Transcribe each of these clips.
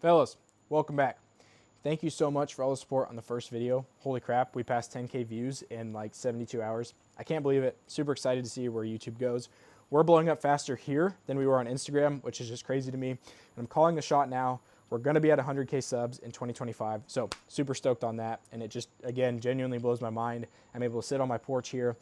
Fellas, welcome back. Thank you so much for all the support on the first video. Holy crap, we passed 10K views in like 72 hours. I can't believe it. Super excited to see where YouTube goes. We're blowing up faster here than we were on Instagram, which is just crazy to me. And I'm calling the shot now. We're gonna be at 100K subs in 2025. So super stoked on that. And it just, again, genuinely blows my mind. I'm able to sit on my porch here.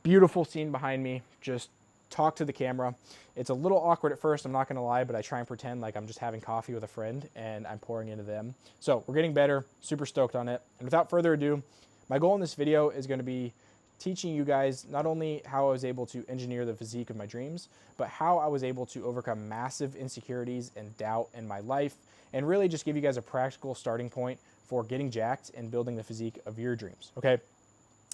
Beautiful scene behind me, just talk to the camera. It's a little awkward at first, I'm not gonna lie, but I try and pretend like I'm just having coffee with a friend and I'm pouring into them. So we're getting better, super stoked on it. And without further ado, my goal in this video is gonna be teaching you guys not only how I was able to engineer the physique of my dreams, but how I was able to overcome massive insecurities and doubt in my life, and really just give you guys a practical starting point for getting jacked and building the physique of your dreams, okay?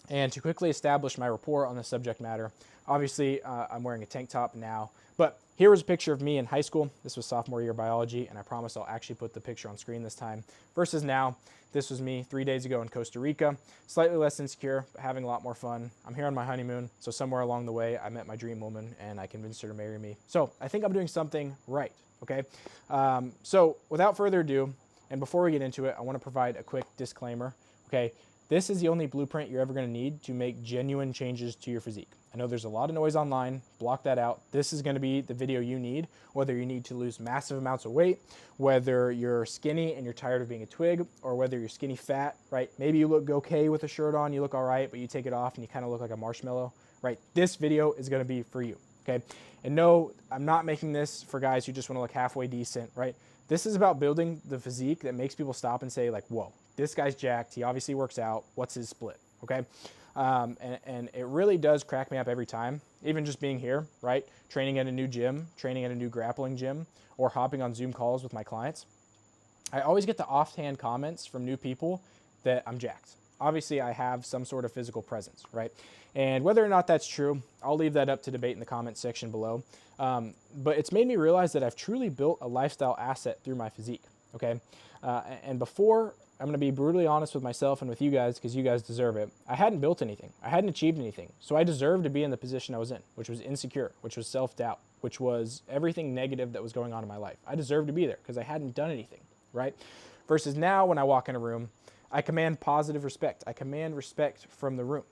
And to quickly establish my rapport on the subject matter, obviously I'm wearing a tank top now, but here was a picture of me in high school. This was sophomore year biology, and I promise I'll actually put the picture on screen this time. Versus now, this was me 3 days ago in Costa Rica. Slightly less insecure, but having a lot more fun. I'm here on my honeymoon, so somewhere along the way, I met my dream woman, and I convinced her to marry me. So I think I'm doing something right, okay? So without further ado, and before we get into it, I want to provide a quick disclaimer, okay? This is the only blueprint you're ever going to need to make genuine changes to your physique. I know there's a lot of noise online, block that out. This is going to be the video you need, whether you need to lose massive amounts of weight, whether you're skinny and you're tired of being a twig, or whether you're skinny fat, right? Maybe you look okay with a shirt on, you look all right, but you take it off and you kind of look like a marshmallow, right? This video is going to be for you, okay? And no, I'm not making this for guys who just want to look halfway decent, right? This is about building the physique that makes people stop and say like, whoa, this guy's jacked. He obviously works out. What's his split? Okay. And it really does crack me up every time, even just being here, right? Training at a new gym, training at a new grappling gym, or hopping on Zoom calls with my clients. I always get the offhand comments from new people that I'm jacked. Obviously, I have some sort of physical presence, right? And whether or not that's true, I'll leave that up to debate in the comment section below. But it's made me realize that I've truly built a lifestyle asset through my physique, okay? And before, I'm gonna be brutally honest with myself and with you guys, because you guys deserve it. I hadn't built anything. I hadn't achieved anything. So I deserved to be in the position I was in, which was insecure, which was self-doubt, which was everything negative that was going on in my life. I deserved to be there because I hadn't done anything, right? Versus now, when I walk in a room, I command positive respect. I command respect from the room.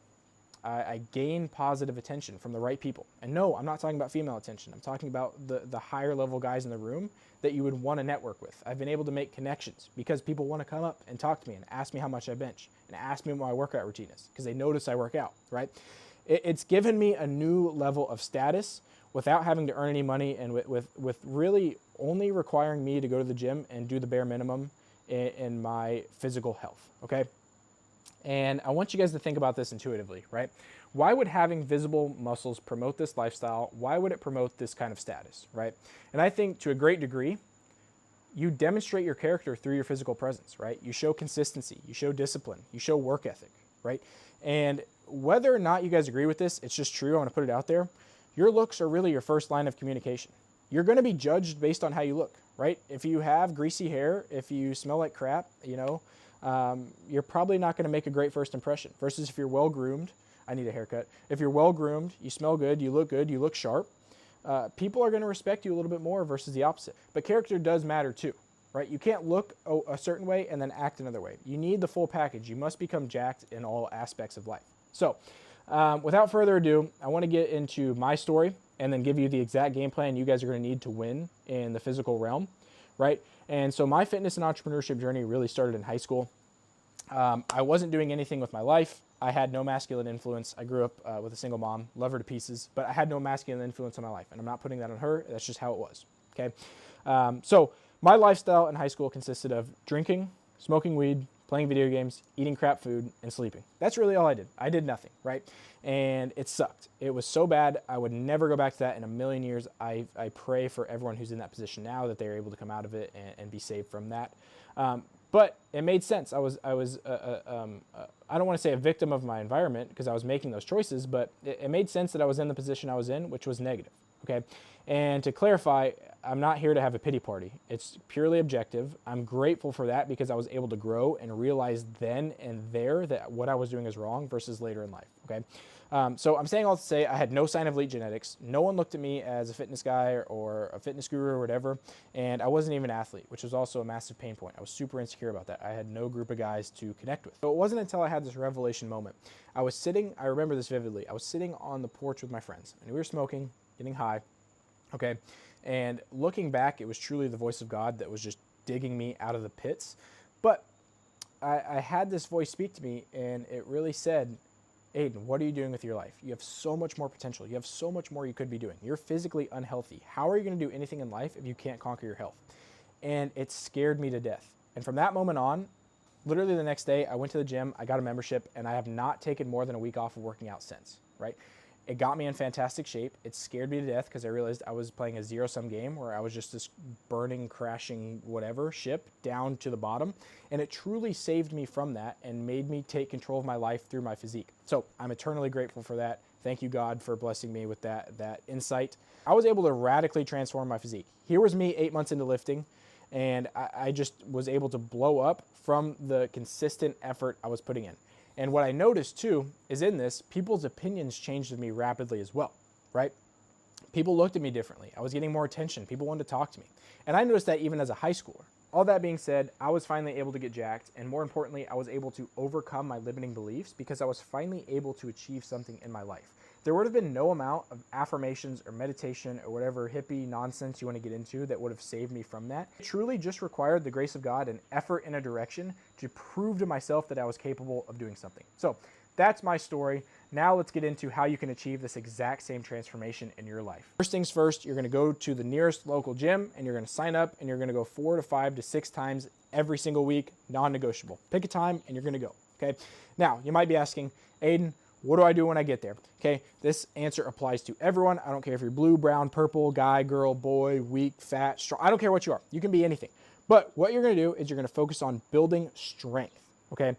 I gain positive attention from the right people. And no, I'm not talking about female attention. I'm talking about the higher level guys in the room that you would want to network with. I've been able to make connections because people want to come up and talk to me and ask me how much I bench and ask me what my workout routine is because they notice I work out, right? It's given me a new level of status without having to earn any money, and with really only requiring me to go to the gym and do the bare minimum in my physical health, okay? And I want you guys to think about this intuitively, right? Why would having visible muscles promote this lifestyle? Why would it promote this kind of status, right? And I think to a great degree, you demonstrate your character through your physical presence, right? You show consistency, you show discipline, you show work ethic, right? And whether or not you guys agree with this, it's just true, I want to put it out there. Your looks are really your first line of communication. You're going to be judged based on how you look, right? If you have greasy hair, if you smell like crap, you know, you're probably not going to make a great first impression. Versus if you're well groomed, I need a haircut. If you're well groomed, you smell good, you look sharp, people are going to respect you a little bit more versus the opposite. But character does matter too, right? You can't look a certain way and then act another way. You need the full package. You must become jacked in all aspects of life. So without further ado, I want to get into my story and then give you the exact game plan you guys are going to need to win in the physical realm, right? And so my fitness and entrepreneurship journey really started in high school. I wasn't doing anything with my life. I had no masculine influence. I grew up with a single mom, love her to pieces, but I had no masculine influence in my life. And I'm not putting that on her. That's just how it was, okay? So my lifestyle in high school consisted of drinking, smoking weed, playing video games, eating crap food, and sleeping. That's really all I did. I did nothing, right? And it sucked. It was so bad. I would never go back to that in a million years. I pray for everyone who's in that position now that they're able to come out of it and be saved from that. But it made sense. I don't want to say a victim of my environment because I was making those choices, but it made sense that I was in the position I was in, which was negative, okay? And to clarify, I'm not here to have a pity party. It's purely objective. I'm grateful for that because I was able to grow and realize then and there that what I was doing is wrong versus later in life, okay? So I'm saying all to say I had no sign of elite genetics. No one looked at me as a fitness guy or a fitness guru or whatever, and I wasn't even an athlete, which was also a massive pain point. I was super insecure about that. I had no group of guys to connect with. So it wasn't until I had this revelation moment. I remember this vividly, I was sitting on the porch with my friends, and we were smoking, getting high, okay? And looking back, it was truly the voice of God that was just digging me out of the pits. But I had this voice speak to me, and it really said, Aiden, what are you doing with your life? You have so much more potential. You have so much more you could be doing. You're physically unhealthy. How are you going to do anything in life if you can't conquer your health? And it scared me to death. And from that moment on, literally the next day, I went to the gym, I got a membership, and I have not taken more than a week off of working out since, right? It got me in fantastic shape. It scared me to death because I realized I was playing a zero-sum game where I was just this burning, crashing, whatever ship down to the bottom. And it truly saved me from that and made me take control of my life through my physique. So I'm eternally grateful for that. Thank you, God, for blessing me with that insight. I was able to radically transform my physique. Here was me 8 months into lifting, and I just was able to blow up from the consistent effort I was putting in. And what I noticed too is in this, people's opinions changed of me rapidly as well, right? People looked at me differently. I was getting more attention. People wanted to talk to me. And I noticed that even as a high schooler. All that being said, I was finally able to get jacked. And more importantly, I was able to overcome my limiting beliefs because I was finally able to achieve something in my life. There would have been no amount of affirmations or meditation or whatever hippie nonsense you want to get into that would have saved me from that. It truly just required the grace of God and effort in a direction to prove to myself that I was capable of doing something. So that's my story. Now let's get into how you can achieve this exact same transformation in your life. First things first, you're going to go to the nearest local gym and you're going to sign up and you're going to go 4 to 5 to 6 times every single week, non-negotiable. Pick a time and you're going to go, okay? Now, you might be asking, Aiden, what do I do when I get there? Okay, this answer applies to everyone. I don't care if you're blue, brown, purple, guy, girl, boy, weak, fat, strong. I don't care what you are. You can be anything. But what you're going to do is you're going to focus on building strength, okay?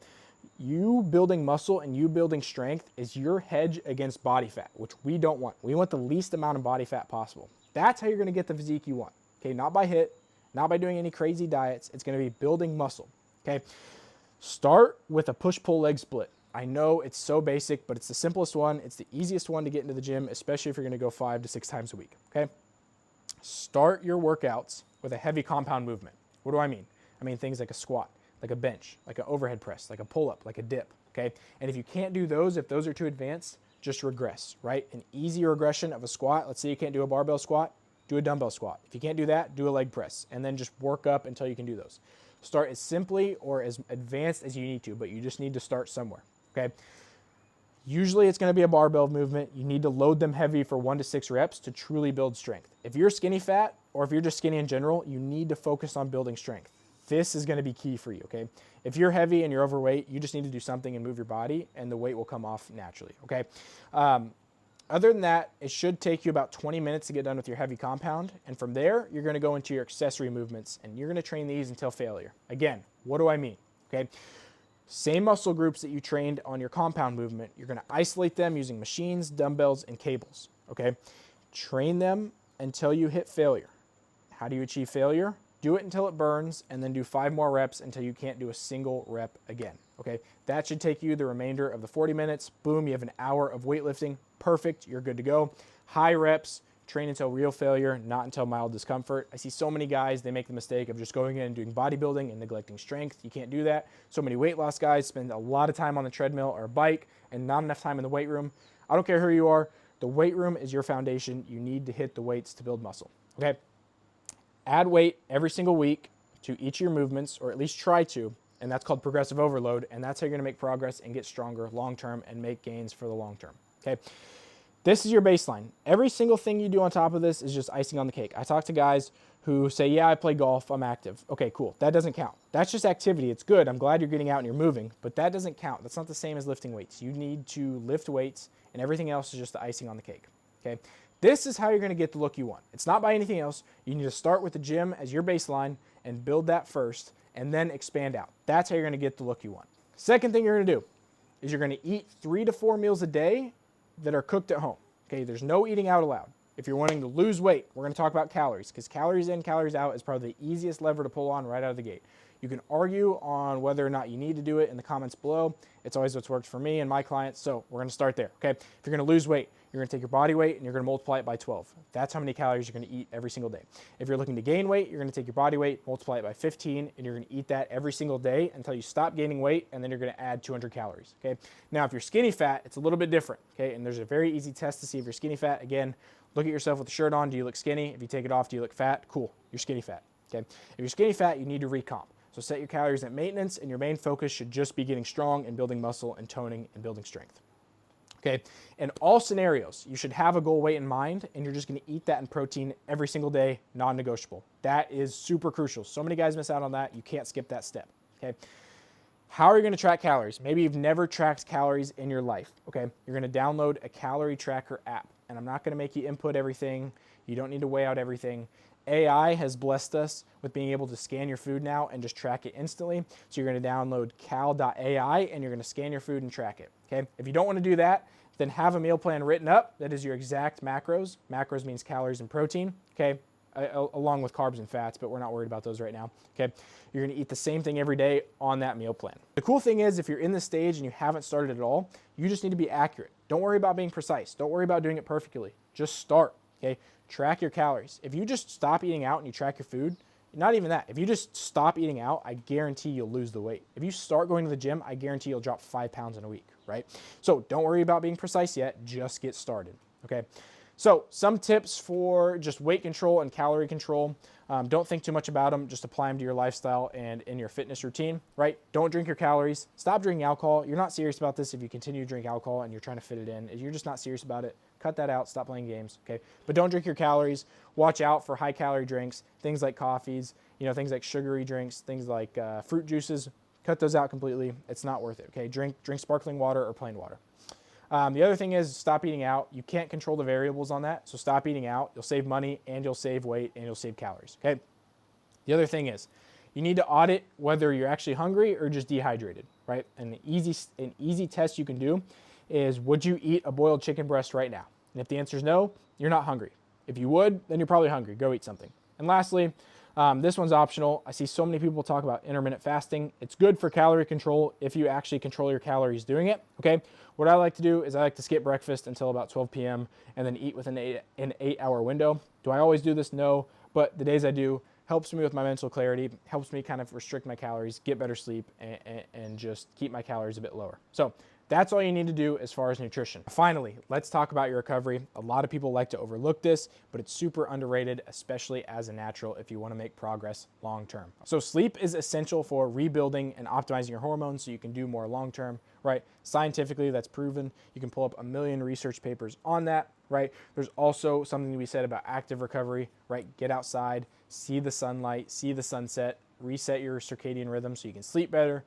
You building muscle and you building strength is your hedge against body fat, which we don't want. We want the least amount of body fat possible. That's how you're going to get the physique you want, okay? Not by HIIT, not by doing any crazy diets. It's going to be building muscle, okay? Start with a push-pull leg split. I know it's so basic, but it's the simplest one. It's the easiest one to get into the gym, especially if you're gonna go 5 to 6 times a week, okay? Start your workouts with a heavy compound movement. What do I mean? I mean things like a squat, like a bench, like an overhead press, like a pull-up, like a dip, okay? And if you can't do those, if those are too advanced, just regress, right? An easy regression of a squat, let's say you can't do a barbell squat, do a dumbbell squat. If you can't do that, do a leg press, and then just work up until you can do those. Start as simply or as advanced as you need to, but you just need to start somewhere. Okay. Usually it's going to be a barbell movement. You need to load them heavy for 1 to 6 reps to truly build strength. If you're skinny fat or if you're just skinny in general, you need to focus on building strength. This is going to be key for you, okay? If you're heavy and you're overweight, you just need to do something and move your body and the weight will come off naturally, okay? Other than that, it should take you about 20 minutes to get done with your heavy compound. And from there, you're going to go into your accessory movements and you're going to train these until failure. Again, what do I mean? Okay. Same muscle groups that you trained on your compound movement, you're going to isolate them using machines, dumbbells, and cables, okay? Train them until you hit failure. How do you achieve failure? Do it until it burns, and then do 5 more reps until you can't do a single rep again, okay? That should take you the remainder of the 40 minutes. Boom, you have an hour of weightlifting. Perfect, you're good to go. High reps, train until real failure, not until mild discomfort. I see so many guys, they make the mistake of just going in and doing bodybuilding and neglecting strength. You can't do that. So many weight loss guys spend a lot of time on the treadmill or a bike and not enough time in the weight room. I don't care who you are. The weight room is your foundation. You need to hit the weights to build muscle, okay? Add weight every single week to each of your movements, or at least try to, and that's called progressive overload, and that's how you're gonna make progress and get stronger long-term and make gains for the long term, okay? This is your baseline. Every single thing you do on top of this is just icing on the cake. I talk to guys who say, yeah, I play golf, I'm active. Okay, cool, that doesn't count. That's just activity, it's good. I'm glad you're getting out and you're moving, but that doesn't count. That's not the same as lifting weights. You need to lift weights and everything else is just the icing on the cake, okay? This is how you're gonna get the look you want. It's not by anything else. You need to start with the gym as your baseline and build that first and then expand out. That's how you're gonna get the look you want. Second thing you're gonna do is you're gonna eat 3 to 4 meals a day that are cooked at home. Okay, there's no eating out allowed. If you're wanting to lose weight, we're going to talk about calories, because calories in, calories out is probably the easiest lever to pull on right out of the gate. You can argue on whether or not you need to do it in the comments below. It's always what's worked for me and my clients, so we're going to start there, okay? If you're going to lose weight, you're going to take your body weight and you're going to multiply it by 12. That's how many calories you're going to eat every single day. If you're looking to gain weight, you're going to take your body weight, multiply it by 15, and you're going to eat that every single day until you stop gaining weight, and then you're going to add 200 calories, okay? Now, if you're skinny fat, it's a little bit different, okay? And there's a very easy test to see if you're skinny fat. Again, look at yourself with the shirt on. Do you look skinny? If you take it off, do you look fat? Cool, you're skinny fat, okay? If you're skinny fat, you need to recomp. So set your calories at maintenance, and your main focus should just be getting strong and building muscle and toning and building strength. Okay, in all scenarios, you should have a goal weight in mind, and you're just going to eat that in protein every single day, non-negotiable. That is super crucial. So many guys miss out on that. You can't skip that step. Okay, how are you going to track calories? Maybe you've never tracked calories in your life. Okay, you're going to download a calorie tracker app, and I'm not going to make you input everything. You don't need to weigh out everything. AI has blessed us with being able to scan your food now and just track it instantly. So you're going to download cal.ai and you're going to scan your food and track it. Okay. If you don't want to do that, then have a meal plan written up that is your exact macros. Macros means calories and protein. Okay. Along with carbs and fats, but we're not worried about those right now. Okay. You're going to eat the same thing every day on that meal plan. The cool thing is, if you're in this stage and you haven't started at all, you just need to be accurate. Don't worry about being precise. Don't worry about doing it perfectly. Just start. Okay. Track your calories. If you just stop eating out and you track your food, not even that. If you just stop eating out, I guarantee you'll lose the weight. If you start going to the gym, I guarantee you'll drop 5 pounds in a week, right? So don't worry about being precise yet. Just get started, okay? So some tips for just weight control and calorie control. Don't think too much about them. Just apply them to your lifestyle and in your fitness routine, right? Don't drink your calories. Stop drinking alcohol. You're not serious about this if you continue to drink alcohol and you're trying to fit it in. If you're just not serious about it, cut that out. Stop playing games, okay? But don't drink your calories. Watch out for high-calorie drinks, things like coffees, things like sugary drinks, things like fruit juices. Cut those out completely. It's not worth it, okay? Drink sparkling water or plain water. The other thing is stop eating out. You can't control the variables on that, so stop eating out. You'll save money, and you'll save weight, and you'll save calories, okay? The other thing is you need to audit whether you're actually hungry or just dehydrated, right? And an easy test you can do is, would you eat a boiled chicken breast right now? And if the answer is no, you're not hungry. If you would, then you're probably hungry. Go eat something. And lastly, this one's optional. I see so many people talk about intermittent fasting. It's good for calorie control if you actually control your calories doing it, okay? What I like to do is I like to skip breakfast until about 12 p.m. and then eat within an 8-hour window. Do I always do this? No, but the days I do, helps me with my mental clarity, helps me kind of restrict my calories, get better sleep, and just keep my calories a bit lower. So that's all you need to do as far as nutrition. Finally, let's talk about your recovery. A lot of people like to overlook this, but it's super underrated, especially as a natural if you want to make progress long term. So sleep is essential for rebuilding and optimizing your hormones so you can do more long term, right? Scientifically, that's proven. You can pull up a million research papers on that, right? There's also something to be said about active recovery, right? Get outside, see the sunlight, see the sunset, reset your circadian rhythm so you can sleep better.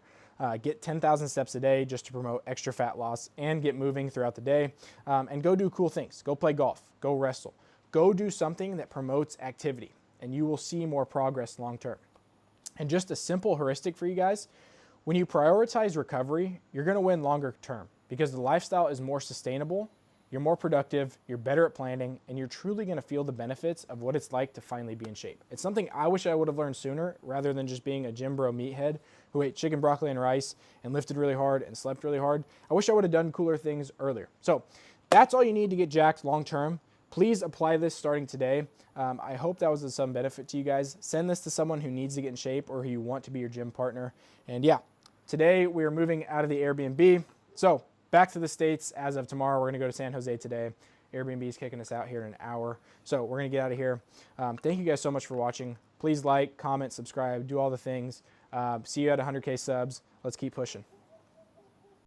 Get 10,000 steps a day just to promote extra fat loss and get moving throughout the day. And go do cool things. Go play golf. Go wrestle. Go do something that promotes activity, and you will see more progress long term. And just a simple heuristic for you guys, when you prioritize recovery, you're going to win longer term because the lifestyle is more sustainable, you're more productive, you're better at planning, and you're truly going to feel the benefits of what it's like to finally be in shape. It's something I wish I would have learned sooner rather than just being a gym bro meathead who ate chicken, broccoli, and rice and lifted really hard and slept really hard. I wish I would have done cooler things earlier. So that's all you need to get jacked long term. Please apply this starting today. I hope that was of some benefit to you guys. Send this to someone who needs to get in shape or who you want to be your gym partner. And yeah, today we are moving out of the Airbnb. So back to the States as of tomorrow. We're going to go to San Jose today. Airbnb is kicking us out here in an hour. So we're going to get out of here. Thank you guys so much for watching. Please like, comment, subscribe, do all the things. See you at 100K subs. Let's keep pushing.